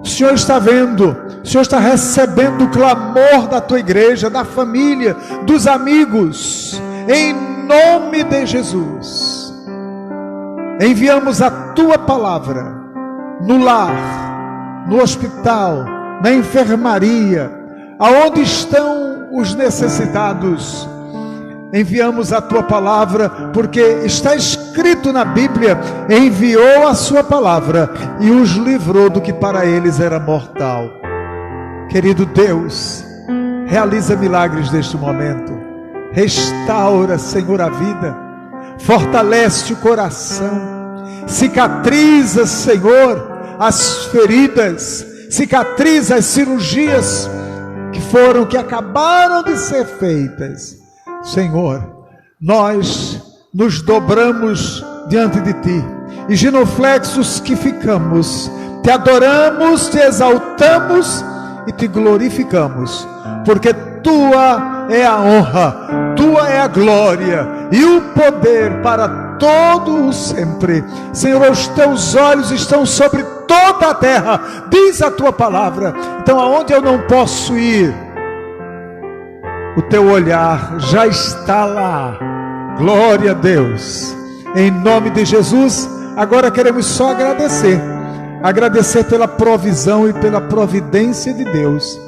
O Senhor está vendo, o Senhor está recebendo o clamor da tua igreja, da família, dos amigos, em nome de Jesus. Enviamos a tua palavra no lar, no hospital, na enfermaria, aonde estão os necessitados. Enviamos a tua palavra, porque está escrito na Bíblia: enviou a sua palavra e os livrou do que para eles era mortal. Querido Deus, realiza milagres neste momento. Restaura, Senhor, a vida, fortalece o coração, cicatriza, Senhor, as feridas, cicatriza as cirurgias que acabaram de ser feitas. Senhor, nós nos dobramos diante de Ti, e genuflexos que ficamos, Te adoramos, Te exaltamos e Te glorificamos, porque Tua é a honra, Tua é a glória e o poder para todo o sempre. Senhor, os Teus olhos estão sobre toda a terra, diz a Tua palavra. Então, aonde eu não posso ir, o Teu olhar já está lá. Glória a Deus. Em nome de Jesus, agora queremos só agradecer pela provisão e pela providência de Deus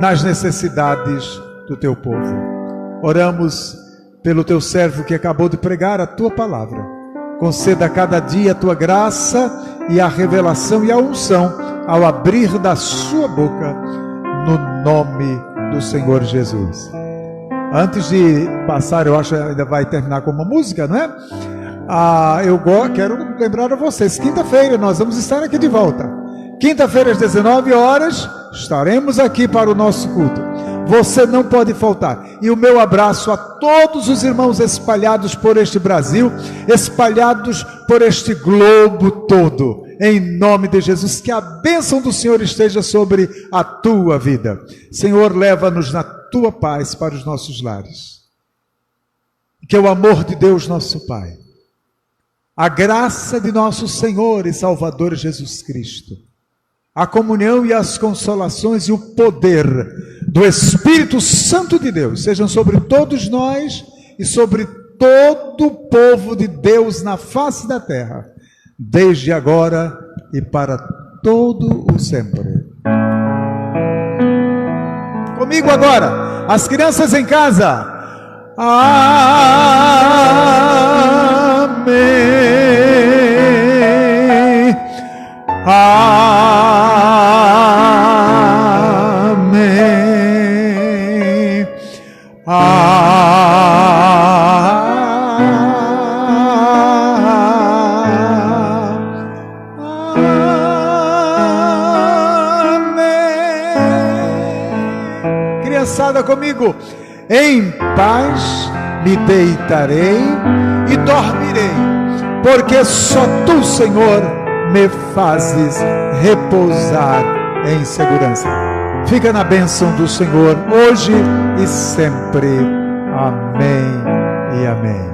nas necessidades do Teu povo. Oramos pelo Teu servo que acabou de pregar a Tua palavra. Conceda a cada dia a Tua graça e a revelação e a unção ao abrir da sua boca, no nome do Senhor Jesus. Antes de passar, eu acho que ainda vai terminar com uma música, não é? Eu quero lembrar a vocês, quinta-feira nós vamos estar aqui de volta. Quinta-feira às 19 horas, estaremos aqui para o nosso culto. Você não pode faltar. E o meu abraço a todos os irmãos espalhados por este Brasil, espalhados por este globo todo. Em nome de Jesus, que a bênção do Senhor esteja sobre a tua vida. Senhor, leva-nos na tua paz para os nossos lares. Que o amor de Deus, nosso Pai, a graça de nosso Senhor e Salvador Jesus Cristo, a comunhão e as consolações e o poder do Espírito Santo de Deus sejam sobre todos nós e sobre todo o povo de Deus na face da terra, desde agora e para todo o sempre. Comigo agora, as crianças em casa. Amém. Amém. Amém. Criançada, comigo. Em paz me deitarei e dormirei, porque só Tu, Senhor, me fazes repousar em segurança. Fica na bênção do Senhor, hoje e sempre. Amém e amém.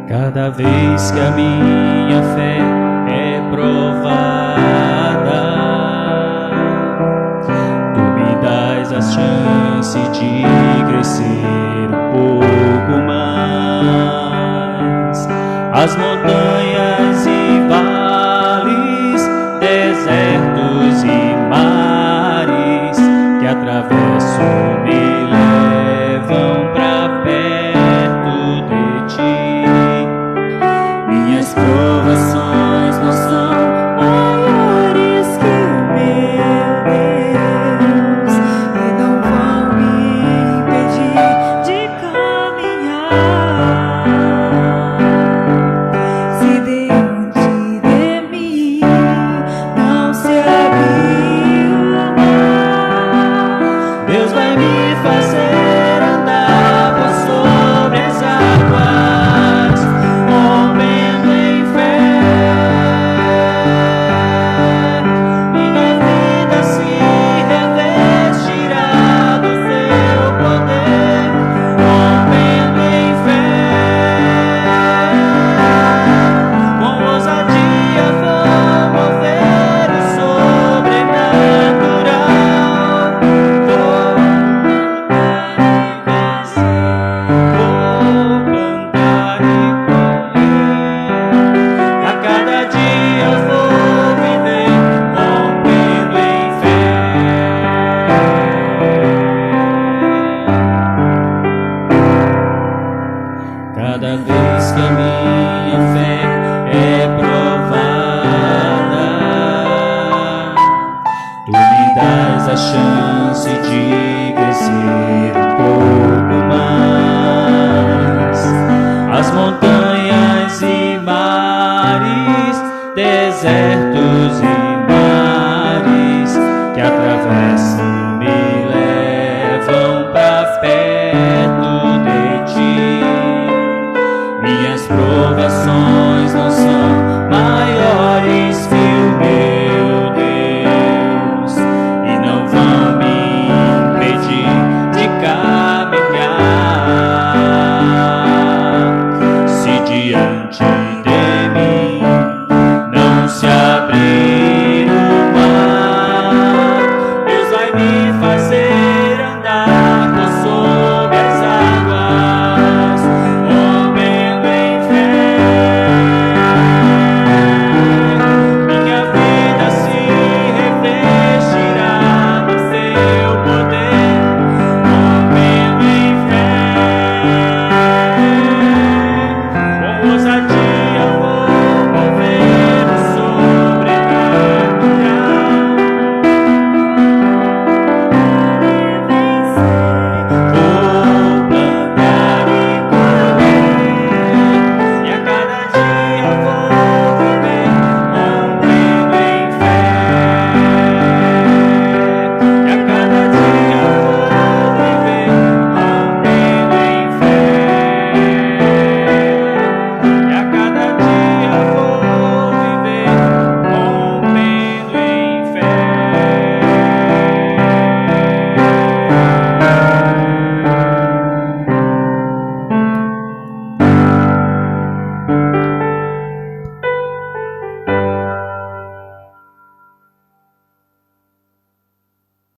Cada vez que a minha fé é provada, Tu me dás a chance de crescer um pouco mais. As montanhas e vales, desertos e mares que atravesso me levam pra perto de Ti. Minhas provações não são maiores que o meu Deus e não vão me impedir de caminhar. me dás a chance de crescer um pouco mais. As montanhas e mares, desertos